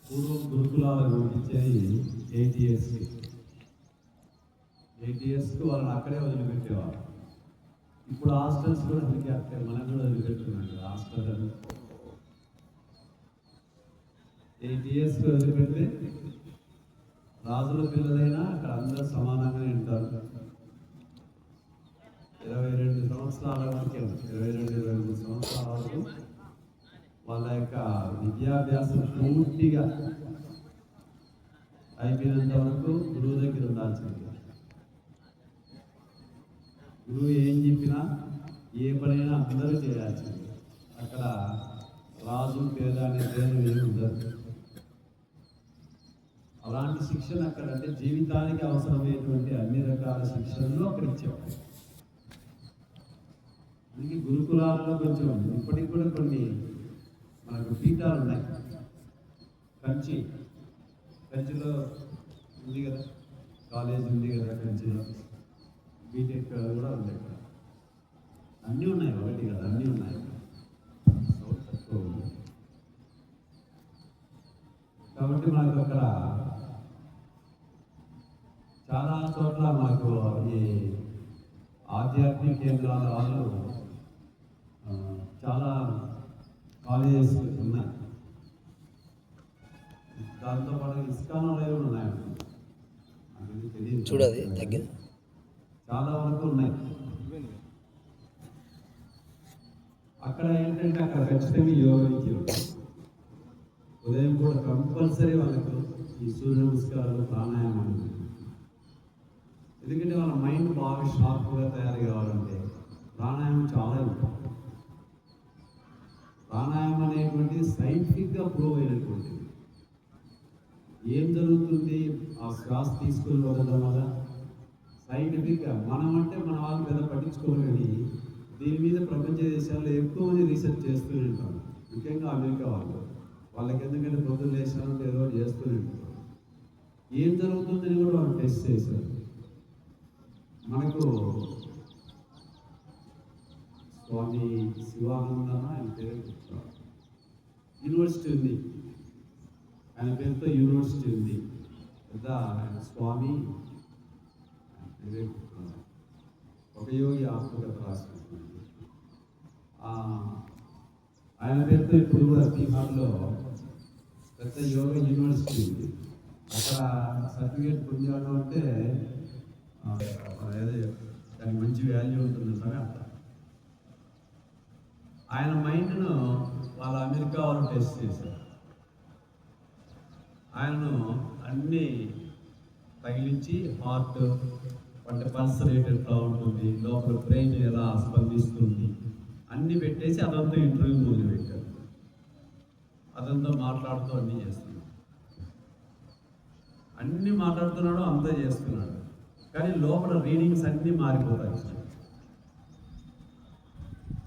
పూర్వం గురుకులాలు పంపించేది 8 ఇయర్స్కి. 8 ఇయర్స్కి వాళ్ళని అక్కడే వదిలిపెట్టేవారు. ఇప్పుడు హాస్టల్స్ కూడా అందుకే అక్కడ మనం కూడా వదిలిపెట్టుకున్నాం కదా హాస్టల్. 8 ఇయర్స్కి వదిలిపెడితే రాజుల పిల్లలైనా అక్కడ అందరూ సమానంగానే ఉంటారు. 22 సంవత్సరాల వరకే 22-23 సంవత్సరాల వరకు వాళ్ళ యొక్క విద్యాభ్యాసం పూర్తిగా అయిపోయినంత వరకు గురువు దగ్గర ఉండాల్సింది. గురువు ఏం చెప్పినా ఏ పనైనా అందరూ చేయాల్సింది. అక్కడ రాజు పేద అనే పేరు ఏమి ఉండదు. అలాంటి శిక్షణ అక్కడ అంటే జీవితానికి అవసరమైనటువంటి అన్ని రకాల శిక్షణలు అక్కడ ఇచ్చారు. అందుకే గురుకులాల్లో కొంచెం ఇప్పటికి కూడా కొన్ని మనకు పీఠాలు ఉన్నాయి. కంచిలో ఉంది కదా, కాలేజ్ ఉంది కదా కంచిలో, బీటెక్ కూడా ఉంది ఇక్కడ. అన్నీ ఉన్నాయి, ఒకటి కదా అన్నీ ఉన్నాయి. కాబట్టి మనకు అక్కడ చాలా చోట్ల మనకు ఈ ఆధ్యాత్మిక కేంద్రాల వాళ్ళు చాలా కాలేజెస్ ఉన్నాయి. దాంతో పాటు ఇస్కాన్లు కూడా ఉన్నాయి. చూడది తగ్గింది, చాలా వరకు ఉన్నాయి. అక్కడ ఏంటంటే అక్కడ ఖచ్చితంగా యోగా ఇచ్చారు. ఉదయం కూడా కంపల్సరీ వాళ్ళకు ఈ సూర్య నమస్కారాలు ప్రాణాయామం. ఎందుకంటే వాళ్ళ మైండ్ బాగా షార్ప్గా తయారు కావాలంటే ప్రాణాయామం చాలా ఇంపార్టెంట్. ప్రాణాయామం అనేటువంటిది సైంటిఫిక్గా ప్రూవ్ అయినటువంటిది. ఏం జరుగుతుంది ఆ శ్వాస తీసుకుని వదలడం వల్ల సైంటిఫిక్గా మనం అంటే మన వాళ్ళు పెద్ద పట్టించుకోరు, కానీ దీని మీద ప్రపంచ దేశాల్లో ఎక్కువ మంది రీసెర్చ్ చేస్తూనే ఉంటారు. ముఖ్యంగా అమెరికా వాళ్ళకి ఎందుకంటే పొద్దున్న లేచారంటే ఏదో చేస్తూనే ఉంటారు. ఏం జరుగుతుందని కూడా వాళ్ళు టెస్ట్ చేశారు. మనకు స్వామి శివానంద ఆయన పేరు యూనివర్సిటీ ఉంది, ఆయన పేరుతో యూనివర్సిటీ ఉంది పెద్ద. ఆయన స్వామి ఒక యోగి ఆత్మకథ రాసుకుంటుంది. ఆయన పేరుతో ఇప్పుడు కూడా బీహార్లో పెద్ద యోగ యూనివర్సిటీ ఉంది. అక్కడ సర్టిఫికేట్ పొందాడు అంటే దానికి మంచి వాల్యూ ఉంటుంది సరే. అంత ఆయన మైండ్ను వాళ్ళ అమెరికా వాళ్ళు టెస్ట్ చేశారు. ఆయనను అన్నీ తగిలించి హార్ట్ అంటే పల్స్ రేట్ ఎట్లా ఉంటుంది, లోపల బ్రెయిన్ ఎలా స్పందిస్తుంది అన్నీ పెట్టేసి అదంతా ఇంటర్వ్యూ మొదలుపెట్టారు. అదంతా మాట్లాడుతూ అన్నీ చేస్తున్నాడు, అన్నీ మాట్లాడుతున్నాడు, అంతా చేస్తున్నాడు. కానీ లోపల రీడింగ్స్ అన్నీ మారిపోతాయి.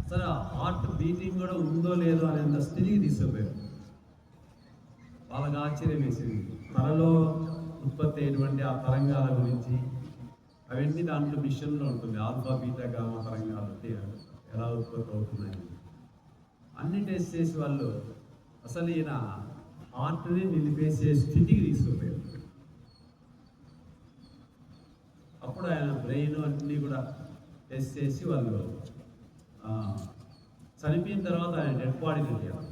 అసలు హార్ట్ బీటింగ్ కూడా ఉందో లేదో అనేంత స్థితికి తీసుకుపోయారు. వాళ్ళకి ఆశ్చర్యం వేసింది. త్వరలో ఉత్పత్తి అయినటువంటి ఆ తరంగాల గురించి అవన్నీ దాంట్లో మిషన్లో ఉంటుంది. ఆల్ఫా బీటా గామా తరంగాలు ఎలా ఉత్పత్తి అవుతున్నాయి అన్ని టెస్ట్ చేసి వాళ్ళు అసలు ఈయన హార్ట్ని నిలిపేసే స్థితికి తీసుకుపోయారు. అప్పుడు ఆయన బ్రెయిన్ అన్నీ కూడా టెస్ట్ చేసి వాళ్ళు చనిపోయిన తర్వాత ఆయన డెడ్ బాడీని అడిగారు.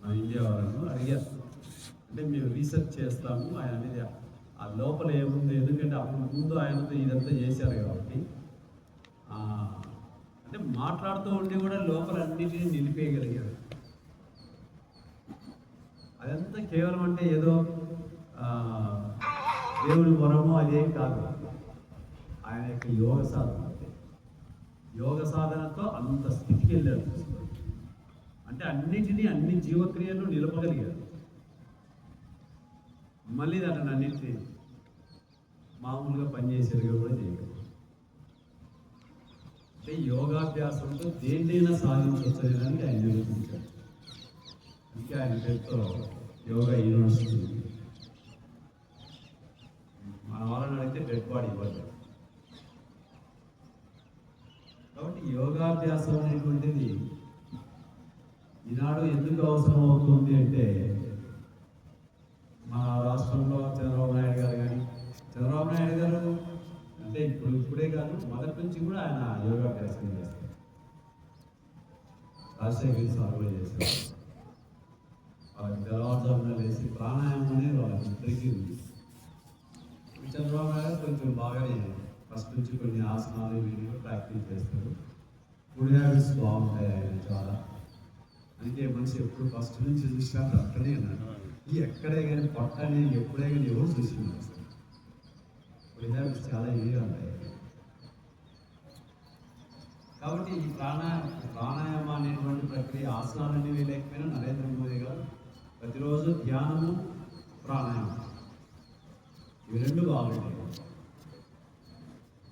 మన ఇండియా వాళ్ళను అడిగారు, అంటే మేము రీసెర్చ్ చేస్తాము ఆయన అనేది ఆ లోపల ఏముంది, ఎందుకంటే అప్పుడు ముందు ఆయనతో ఇదంతా చేశారు కాబట్టి. అంటే మాట్లాడుతూ ఉండి కూడా లోపల అన్నిటినీ నిలిపేయగలిగారు. అదంతా కేవలం అంటే ఏదో దేవుడి వరము అదేం కాదు, ఆయన యొక్క యోగ సాధన. యోగ సాధనతో అంత స్థితికి వెళ్ళారు. అంటే అన్నిటినీ అన్ని జీవక్రియలు నిలపగలిగారు. మళ్ళీ దాన్ని అన్నింటినీ మామూలుగా పనిచేసేదిగా కూడా చేయగలరు. అంటే యోగాభ్యాసంతో దేన్నైనా సాధించవచ్చు అని ఆయన నిరూపించారు. ఇంకా ఆయన పేరుతో యోగా యూనివర్సిటీ. మన వాళ్ళని అడిగితే డెడ్ బాడీ ఇవ్వాలి. కాబట్టి యోగాభ్యాసం అనేటువంటిది ఈనాడు ఎందుకు అవసరం అవుతుంది అంటే మన రాష్ట్రంలో చంద్రబాబు నాయుడు గారు కానీ చంద్రబాబు నాయుడు గారు అంటే ఇప్పుడే కాదు మొదటి నుంచి కూడా ఆయన యోగాభ్యాసం చేస్తారు. రాజశేఖర్ సాగులో చేశారు. వాళ్ళకి తెల్లవారుజామున వేసి ప్రాణాయామం అనేది వాళ్ళకి ఇద్దరికీ ఉంది. చంద్రబాబు నాయుడు కొంచెం బాగానే ఫస్ట్ నుంచి కొన్ని ఆసనాలు వీడియో ప్రాక్టీస్ చేస్తారు. ఫుడ్ హ్యాబిట్స్ బాగుంటాయి ఆయన చాలా. అందుకే మనిషి ఎప్పుడు ఫస్ట్ నుంచి చూసినప్పుడు అక్కడే ఉన్నాడు. ఈ ఎక్కడే కానీ పొట్ట అనేది ఎప్పుడే కానీ ఎవరు చూసింది ఫుడ్ హ్యాబిట్స్ చాలా ఇదిగా ఉంటాయి. కాబట్టి ఈ ప్రాణాయామం అనేటువంటి ప్రక్రియ ఆసనాలు అనేవి లేకపోయినా నరేంద్ర మోదీ గారు ప్రతిరోజు ధ్యానము ప్రాణాయామం ఇవి రెండు బాగుంటాయి.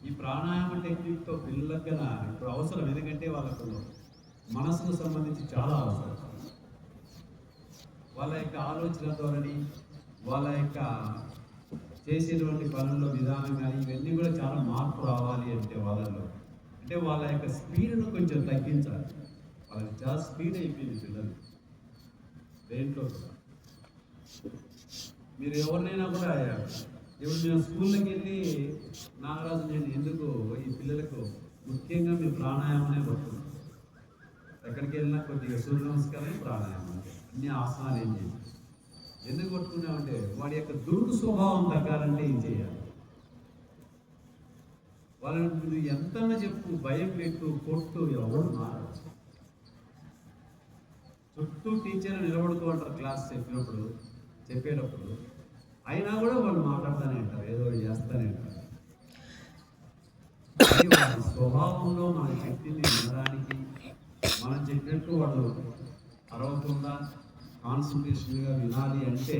ఈ ప్రాణాయామ టెక్నిక్తో పిల్లలకి కదా ఇప్పుడు అవసరం, ఎందుకంటే వాళ్ళకు మనసుకు సంబంధించి చాలా అవసరం. వాళ్ళ యొక్క ఆలోచన ధోరణి, వాళ్ళ యొక్క చేసేటువంటి పనుల్లో విధానం కానీ ఇవన్నీ కూడా చాలా మార్పు రావాలి అంటే వాళ్ళలో అంటే వాళ్ళ యొక్క స్పీడ్ను కొంచెం తగ్గించాలి. వాళ్ళకి చాలా స్పీడ్ అయిపోయింది పిల్లలు దేంట్లో. మీరు ఎవరినైనా కూడా ఇప్పుడు మేము స్కూల్కి వెళ్ళి నాగరాజు నేను ఎందుకు ఈ పిల్లలకు ముఖ్యంగా మేము ప్రాణాయామనే పడుతున్నాం. ఎక్కడికి వెళ్ళినా కొద్దిగా సూర్య నమస్కారం ప్రాణాయామం అన్ని ఆసనాలు ఏం చేయాలి. ఎందుకు కొట్టుకున్నామంటే వాడి యొక్క దురుడు స్వభావం తగ్గాలంటే ఏం చేయాలి. వాళ్ళని నువ్వు ఎంతన్నా చెప్పు, భయం పెట్టు, కొట్టు, ఎవరు మారు. చుట్టూ టీచర్ నిలబడుకోంటారు క్లాస్ చెప్పేటప్పుడు అయినా కూడా వాళ్ళు మాట్లాడుతూనే ఉంటారు, ఏదో చేస్తూనే ఉంటారు. వాళ్ళ స్వభావంలో మన శక్తిని వినడానికి మనం చెప్పినట్టు వాళ్ళు అరవకుండా కాన్సన్ట్రేషన్గా వినాలి అంటే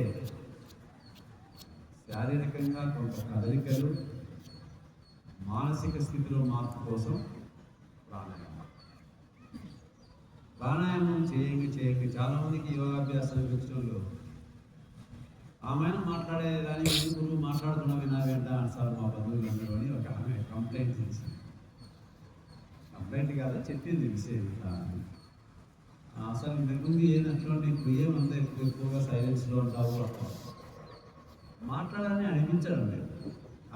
శారీరకంగా కొంత కదలికలు, మానసిక స్థితిలో మార్పు కోసం ప్రాణాయామం చేయండి చాలామందికి యోగాభ్యాసానికి వచ్చిన ఆమె మాట్లాడేదాన్ని ఎందుకు మాట్లాడుతున్నా వినాలంట సార్ మా బంధువులు అందరూ అని ఒక ఆమె కంప్లైంట్ చేసింది. కంప్లైంట్ కాదు, చెప్పింది విషయం. అసలు ఇంతకుముందు ఏదట్లో నీకు ఏమంతా ఎక్కువగా సైలెన్స్లో ఉంటావు, మాట్లాడాలని అనిపించడం లేదు,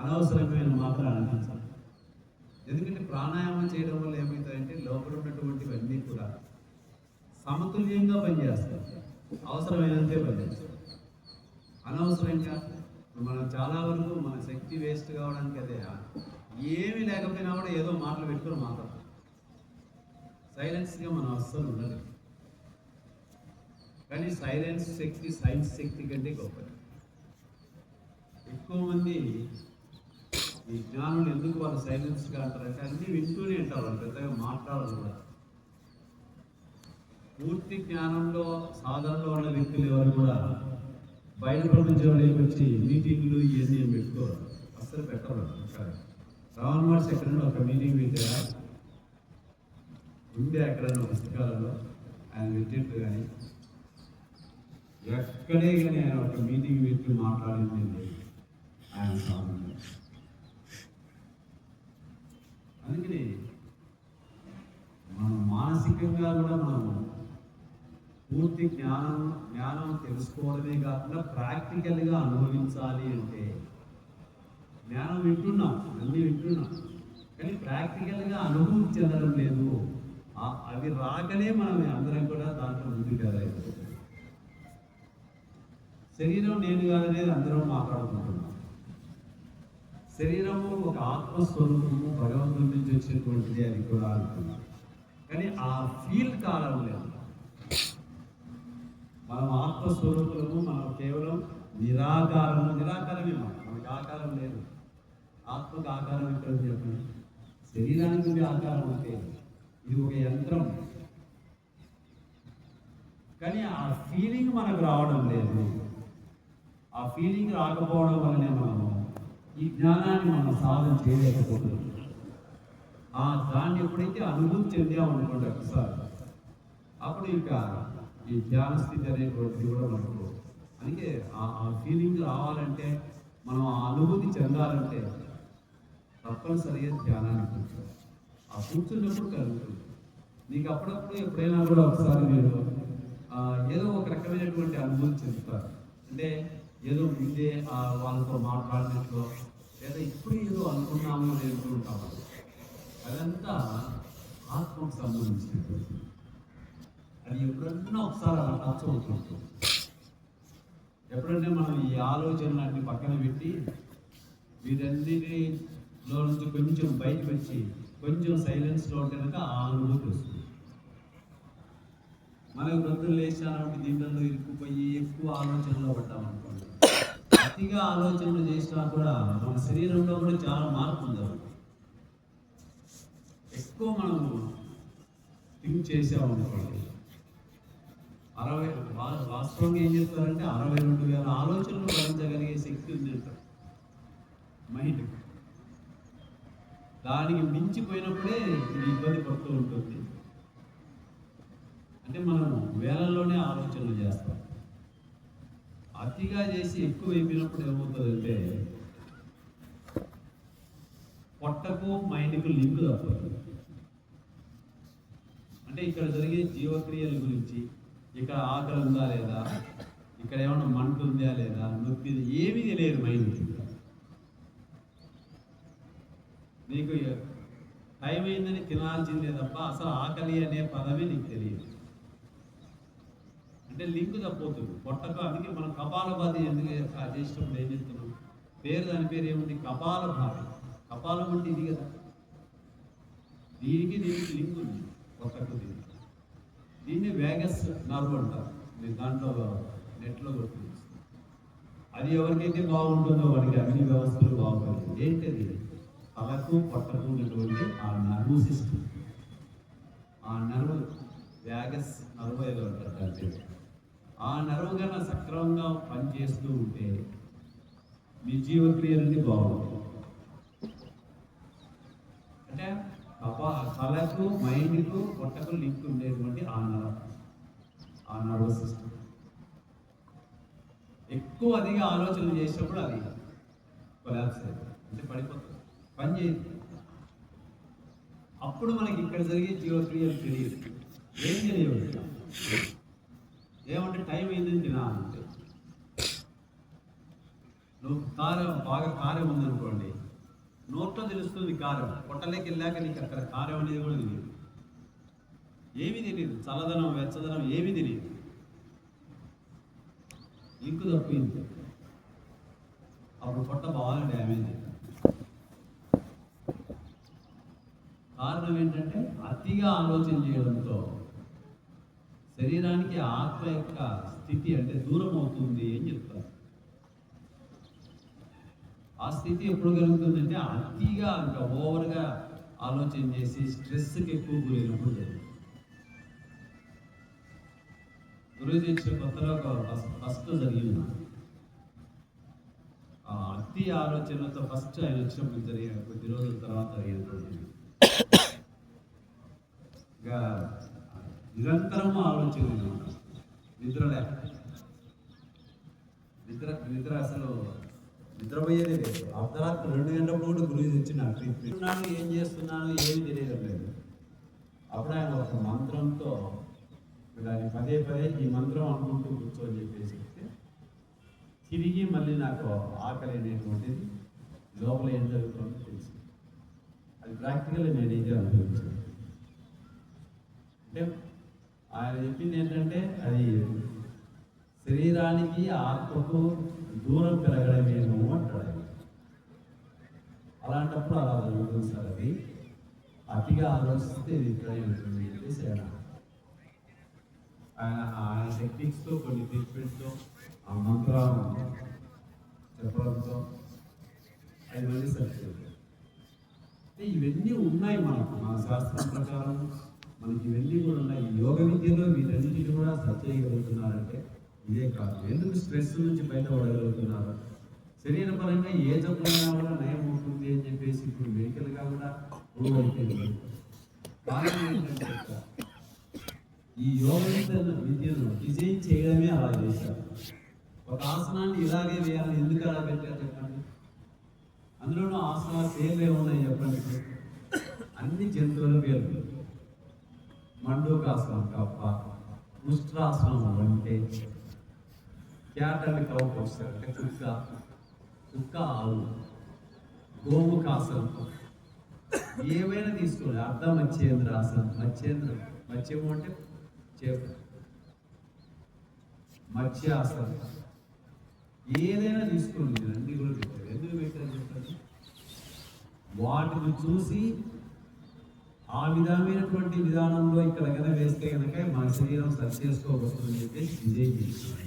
అనవసరమైన మాటలు అనిపించాలి. ఎందుకంటే ప్రాణాయామం చేయడం వల్ల ఏమవుతాయంటే లోపల ఉన్నటువంటివన్నీ కూడా సమతుల్యంగా పనిచేస్తాయి, అవసరమైనంతే పనిచేస్తాయి. అనవసరంగా మనం చాలా వరకు మన శక్తి వేస్ట్ కావడానికి అదే ఏమీ లేకపోయినా కూడా ఏదో మాటలు పెట్టుకొని మాట్లాడతాం. సైలెన్స్గా మనం అస్సలు ఉండదు. కానీ సైలెన్స్ శక్తి సైన్స్ శక్తి కంటే గొప్పది. ఎక్కువ మంది ఈ జ్ఞానులు ఎందుకు వాళ్ళు సైలెన్స్గా అంటారంటే అన్నీ వింటూనే ఉంటారు, వాళ్ళు పెద్దగా మాట్లాడరు కూడా. పూర్తి జ్ఞానంలో సాధనలో ఉన్న వ్యక్తులు ఎవరు కూడా బయట ప్రపంచంలోకి వచ్చి మీటింగ్లు ఇవన్నీ ఏం పెట్టుకోరు, అస్సలు పెట్టరు. రావణ్ వాట్స్ ఎక్కడైనా ఒక మీటింగ్ పెట్టారా ఉండే ఎక్కడైనా పుస్తకాలలో ఆయన పెట్టినట్టు కానీ ఎక్కడే కానీ ఆయన ఒక మీటింగ్ పెట్టి మాట్లాడింది లేదు ఆయన సాధన. అందుకని మనం మానసికంగా కూడా మనం పూర్తి జ్ఞానం తెలుసుకోవడమే కాకుండా ప్రాక్టికల్గా అనుభవించాలి అంటే జ్ఞానం వింటున్నాం, అన్నీ వింటున్నాం, కానీ ప్రాక్టికల్గా అనుభూతి చెందడం లేదు. అవి రాకనే మనం అందరం కూడా దాంట్లో ముందుకు వెళ్ళలేదు. శరీరం నేను కాదనేది అందరం మాట్లాడుకుంటున్నాం. శరీరము ఒక ఆత్మస్వరూపము, భగవంతుడి నుంచి వచ్చినటువంటిది అని కూడా అనుకున్నాం, కానీ ఆ ఫీల్ కాలం లేదు. మనం ఆత్మస్వరూపులము, మనం కేవలం నిరాకారమే. మనకి ఆకారం లేదు. ఆత్మకు ఆకారం ఎక్కడ చెప్పండి? శరీరానికి ఉండే ఆకారం అంటే ఇది ఒక యంత్రం, కానీ ఆ ఫీలింగ్ మనకు రావడం లేదు. ఆ ఫీలింగ్ రాకపోవడం వల్లనే మనము ఈ జ్ఞానాన్ని మనం సాధన చేయలేకపోతున్నాం. దాన్ని ఎప్పుడైతే అనుభూతి చెందామనుకోండి ఒకసారి, అప్పుడు ఇంకా ఈ ధ్యాన స్థితి అనేటువంటిది కూడా మనకు. అందుకే ఆ ఫీలింగ్ రావాలంటే, మనం ఆ అనుభూతి చెందాలంటే తప్పనిసరిగా ధ్యానాన్ని కూర్చోవాలి. ఆ కూర్చున్నప్పుడు కలుగుతుంది. నీకు అప్పుడప్పుడు ఎప్పుడైనా కూడా ఒకసారి మీరు ఏదో ఒక రకమైనటువంటి అనుభూతి చెందుతారు. అంటే ఏదో ముందే వాళ్ళతో మాట్లాడినట్లు లేదా ఇప్పుడు ఏదో అనుకున్నాము నేర్చుకుంటూ ఉంటాము. అదంతా ఆత్మకు సంబంధించినటువంటి అది ఎప్పుడన్నా ఒకసారి అలా టచ్ అవుతుంటుంది. ఎప్పుడంటే మనం ఈ ఆలోచనలన్నీ పక్కన పెట్టి వీటన్నిటిలో నుంచి కొంచెం బయటకు వచ్చి కొంచెం సైలెన్స్లో ఉంటే కనుక ఆ అనుభూతి వస్తుంది. మనకు వృద్ధులు లేచానంటే దీంట్లో ఇరుక్కుపోయి ఎక్కువ ఆలోచనలో పడ్డామనుకోండి, అతిగా ఆలోచనలు చేసినా కూడా మన శరీరంలో కూడా చాలా మార్పు ఉంది. ఎక్కువ మనం థింక్ చేసామనుకోండి, వాస్తవంగా ఏం చెప్తారంటే 62,000 ఆలోచనలు భరించగలిగే శక్తి ఉంది అంటారు మైండ్. దానికి మించిపోయినప్పుడే ఇది ఇబ్బంది పడుతూ ఉంటుంది. అంటే మనం వేలల్లోనే ఆలోచనలు చేస్తాం. అతిగా చేసి ఎక్కువ అయిపోయినప్పుడు ఏమవుతుందంటే పొట్టకు మైండ్కు లింక్ తప్పుతుంది. అంటే ఇక్కడ జరిగే జీవక్రియల గురించి, ఇక్కడ ఆకలి ఉందా లేదా, ఇక్కడ ఏమన్నా మంట ఉందా లేదా, నొప్పి ఏమీ తెలియదు మైండ్. నీకు టైం అయిందని తినాల్సిందే తప్ప అసలు ఆకలి అనే పదమే నీకు తెలియదు. అంటే లింక్ తప్పవుతుంది పొట్టకు. అందుకే మనం కపాలభాతి ఎందుకు చేసినప్పుడు ఏం చెప్తున్నాం, దాని పేరు ఏముంది, కపాలభాతి. కపాలం అంటే ఇది కదా, దీనికి లింక్ ఉంది పొట్టకు. దీన్ని వేగస్ నర్వ్ అంటారు. మీరు దాంట్లో నెట్లో కొట్టి అది ఎవరికైతే బాగుంటుందో వాడికి అన్ని వ్యవస్థలు బాగుంటుంది. ఏంటది, తలకు పొట్టకు ఉన్నటువంటి ఆ నర్వ్ సిస్టమ్, ఆ నర్వ్ వేగస్ నర్వ్ ఏదో అంటారు అంటే ఆ నర్వ్ కన్నా సక్రమంగా పనిచేస్తూ ఉంటే మీ జీవక్రియలన్నీ బాగుంటాయి. అంటే తలకు మైండ్కు పొట్టకు లింక్ ఉండేటువంటి ఆ నర్వ్ సిస్టమ్ ఎక్కువ అదిగా ఆలోచనలు చేసినప్పుడు అది కొలాప్స్ అవుతుంది, అంటే పడిపోతుంది, పని చేయదు. అప్పుడు మనకి ఇక్కడ జరిగే జీవక్రియలు తెలియదు, ఏం తెలియదు. ఏమంటే టైం అయిందని తినాలంటే, నువ్వు బాగా కారం ఉందనుకోండి, నోట్లో తెలుస్తుంది కారం, పొట్టలోకి వెళ్ళాక నీకు అక్కడ కారం అనేది కూడా తెలియదు, ఏమీ తెలియదు. చల్లదనం వెచ్చదనం ఏమీ తెలియదు, లింకు తప్పింది. అప్పుడు పొట్ట బాగా డ్యామేజ్ అయింది. కారణం ఏంటంటే అతిగా ఆలోచన చేయడంతో శరీరానికి ఆత్మ యొక్క స్థితి అంటే దూరం అవుతుంది అని చెప్తారు. ఆ స్థితి ఎప్పుడు కలుగుతుందంటే అతిగా ఇంకా ఓవర్గా ఆలోచన చేసి స్ట్రెస్కి ఎక్కువ గురైనప్పుడు జరుగుతుంది. గురుజీ ఇచ్చే కొత్తలో ఫస్ట్ జరిగింది అతి ఆలోచనలతో. ఫస్ట్ ఆయన వచ్చినప్పుడు జరిగిన కొద్ది రోజుల తర్వాత జరిగినటువంటి ఇంకా నిరంతరము ఆలోచన, నిద్ర లేక నిద్ర అసలు నిద్రపోయేది లేదు. అర్ధరాత్రి 2 గంటలప్పుడు కూడా గురువు తెచ్చి నాకు ఏం చేస్తున్నాను ఏమి తెలియలేదు. అప్పుడు ఆయన ఒక మంత్రంతో దాన్ని పదే ఈ మంత్రం అనుకుంటూ కూర్చోని చెప్పేసి తిరిగి మళ్ళీ నాకు ఆకలి అనేటువంటిది లోపల ఏం జరుగుతుందో తెలిసి అది ప్రాక్టికల్గా నేను ఇదే అనుభవించాను. అంటే ఆయన చెప్పింది ఏంటంటే అది శరీరానికి ఆత్మకు దూరం పెరగడమేమో అంటాడు. అలాంటప్పుడు అలా జరుగుతుంది సార్. అది అతిగా ఆలోచిస్తే ఇది ఇక్కడ చెప్పేసి ఆయన టెక్నిక్స్తో కొన్ని ట్రీట్మెంట్తో ఆ మంత్రాలు చెప్పడంతో అది మళ్ళీ సరిపోతుంది. ఇవన్నీ ఉన్నాయి మన శాస్త్రం ప్రకారం, మనకి ఇవన్నీ కూడా ఉన్నాయి. యోగ విద్యలో వీటన్నిటిని కూడా సరి చేయగలుగుతున్నారంటే ఇదే కాదు. ఎందుకు స్ట్రెస్ నుంచి బయటపడగలుగుతున్నారు, శరీరపరంగా ఏ జబ్బులైనా కూడా నయం అవుతుంది అని చెప్పేసి ఇప్పుడు మెడికల్గా కూడా ప్రూవ్ అయిపోయింది. కారణం ఏంటంటే ఈ యోగ విద్యను డిజైన్ చేయడమే అలా చేశారు. ఒక ఆసనాన్ని ఇలాగే వేయాలని ఎందుకు అలా పెట్టారు చెప్పండి. అందులోనూ ఆసనాలు పేర్లు ఏమున్నాయి చెప్పండి. అన్ని జంతువుల పేర్లు. మండూకాసనం కప్ప, ఉష్ట్రాసనం అంటే క్యాట్ అండ్ కౌ పోస్టర్ అంటే కుక్క ఆవు, గోముఖాసనం, ఏవైనా తీసుకోండి. అర్ధ మత్స్యేంద్రాసనం, మత్స్యము అంటే చేప, మత్స్యాసనం, ఏదైనా తీసుకోండి. అన్ని కూడా పెట్టారు. ఎందుకు పెట్టారు చెప్పండి? వాటిని చూసి ఆ విధమైనటువంటి విధానంలో ఇక్కడ కనుక వేస్తే కనుక మన శరీరం సరి చేసుకోబోతుందని చెప్పేసి డిజైన్ చేస్తున్నారు.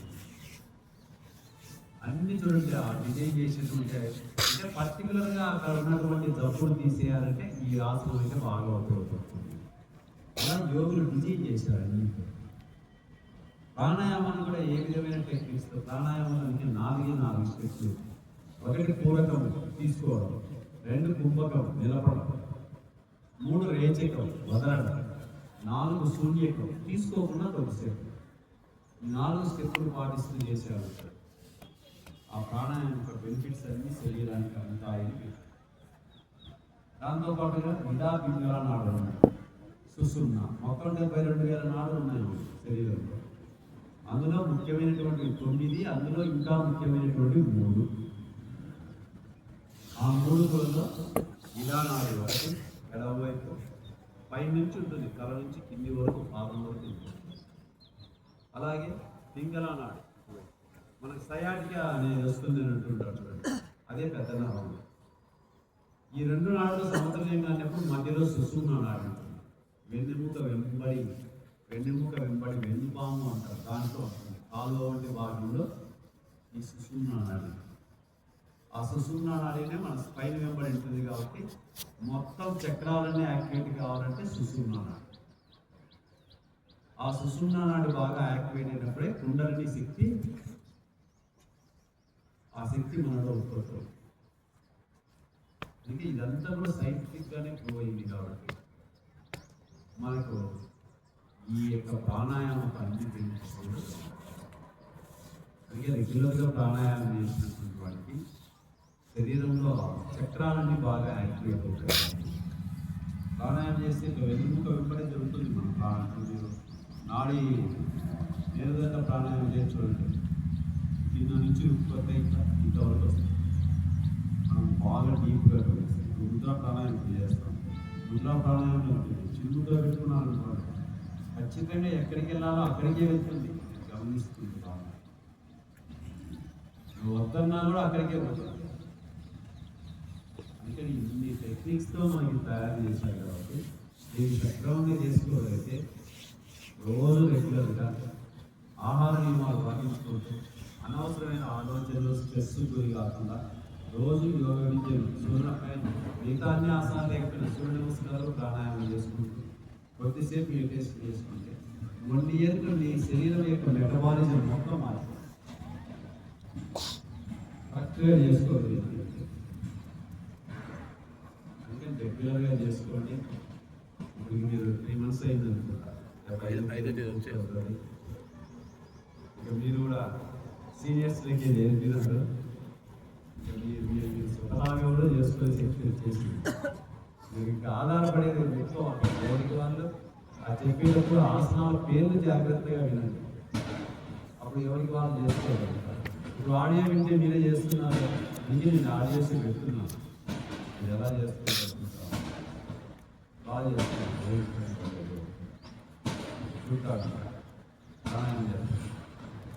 అన్ని చూడండి, ఆ డిజైన్ చేసినటువంటి అంటే పర్టికులర్గా అక్కడ ఉన్నటువంటి జబ్బులు తీసేయాలంటే ఈ ఆసనం అయితే బాగా ఉపయోగపడుతుంది. అలా యోగులు డిజైన్ చేశారు. అన్ని ప్రాణాయామాన్ని కూడా ఏ విధమైన టెక్నిక్స్తో ప్రాణాయామానికి 4 స్టెప్స్. 1 పూరకం తీసుకోవడం, 2 కుంభకం నిలబడడం, 3 రేచకం వదలడం, 4 శూన్యకం తీసుకోకుండా కొద్దిసేపు. 4 స్టెప్పులు పాటిస్తూ చేసేవాళ్ళు. ఆ ప్రాణాయామం యొక్క బెనిఫిట్స్ అన్ని శరీరానికి అందుతాయని. దాంతోపాటుగా నిదా పింగళ నాడు ఉన్నాయి, సుసున్న, మొత్తం 72,000 నాడులు ఉన్నాయి శరీరంలో. అందులో ముఖ్యమైనటువంటి 9, అందులో ఇంకా ముఖ్యమైనటువంటి 3. ఆ 3 రోజుల్లో నిదానాడు వరకు ఎడవైపు పై నుంచి ఉంటుంది, తల నుంచి కింది వరకు, పాదం వరకు ఉంటుంది. అలాగే పింగళ నాడు మనకు సయాటికా అనేది వస్తుంది అంటుంటారు చూడండి, అదే పెద్ద నరం. ఈ 2 నాడులు సమతుల్యంగా అన్నప్పుడు మధ్యలో సుషుమ్నా నాడు ఉంటుంది. వెన్నెముక వెంబడి వెన్నుపాము అంటారు. దాంట్లో కాలువ వంటి భాగంలో ఈ సుషుమ్నా నాడి. ఆ సుషుమ్నా నాడినే మన స్పైన్ వెంబడి ఉంటుంది కాబట్టి మొత్తం చక్రాలన్నీ యాక్టివేట్ కావాలంటే సుషుమ్నా నాడి. ఆ సుషుమ్నా నాడి బాగా యాక్టివేట్ అయినప్పుడే కుండలిని శక్తి, ఆ శక్తి మనలో ఉత్పత్తి అవుతుంది. అందుకే ఇదంతా కూడా సైంటిఫిక్గానే ప్రూవ్ అయింది. కాబట్టి మనకు ఈ యొక్క ప్రాణాయామం అన్ని తెలుసుకోవడం. అందుకే రెగ్యులర్గా ప్రాణాయామం చేసినటువంటి వాటికి శరీరంలో చక్రాలన్నీ బాగా యాక్టివేట్ అవుతాయి. ప్రాణాయామం చేస్తే ఇక వెన్నుముక వెంబడే జరుగుతుంది. మన నాడి మేరుదండ ప్రాణాయామం చేసి చూడండి, కింద నుంచి ఉత్పత్తి ఇంతవరకు వస్తుంది. మనం బాగా డీప్గా ముద్రా ప్రాణాయామం చేస్తాం. ముద్రా ప్రాణాయామం ఉంటుంది, చిన్నుగా పెట్టుకున్నాను అనుకోండి, ఖచ్చితంగా ఎక్కడికి వెళ్ళాలో అక్కడికే వెళ్తుంది, గమనిస్తుంది. బాగా నువ్వు వద్దన్నా కూడా అక్కడికే పోతుంది. అందుకని ఇన్ని టెక్నిక్స్తో మనకి తయారు చేశారు కాబట్టి దీన్ని సక్రమంగా చేసుకోగలిగితే రోజు రెగ్యులర్గా ఆహార నియమాలు పాటించుకుంటూ అనవసరమైన ఆలోచనలు, స్ట్రెస్ గురి కాకుండా రోజు యోగ విద్యను మిగతా అన్ని ఆసనాలు లేకపోయినా సూర్య నమస్కారాలు, ప్రాణాయామం చేసుకుంటూ కొద్దిసేపు మెడిటేషన్ చేసుకుంటే 1 ఇయర్కి నీ శరీరం యొక్క మెటబాలిజం మొత్తం మారుతుంది. కరెక్ట్గా చేసుకోవాలి. అందుకని రెగ్యులర్గా చేసుకోండి. ఇప్పుడు మీరు 3 months అయింది అనుకుంటారు. ఇక మీరు కూడా సీనియర్స్ లెక్క చేస్తున్నారు. మీరు స్వతహాగా కూడా చేసుకొని ఎక్స్పీరియన్స్ చేసింది. మీరు ఇంకా ఆధారపడేది ఎక్కువ ఎవరికి వాళ్ళు ఆ చెప్పేటప్పుడు ఆసనాల పేర్లు జాగ్రత్తగా వినండి. అప్పుడు ఎవరికి వాళ్ళు చేసుకోగలుగుతారు. ఇప్పుడు ఆడియో వింటే మీరే చేస్తున్నారు, అందుకే నేను ఆడియోస్ పెడుతున్నాను. మీరు ఎలా చేస్తున్నారు బాగా చేస్తున్నారు.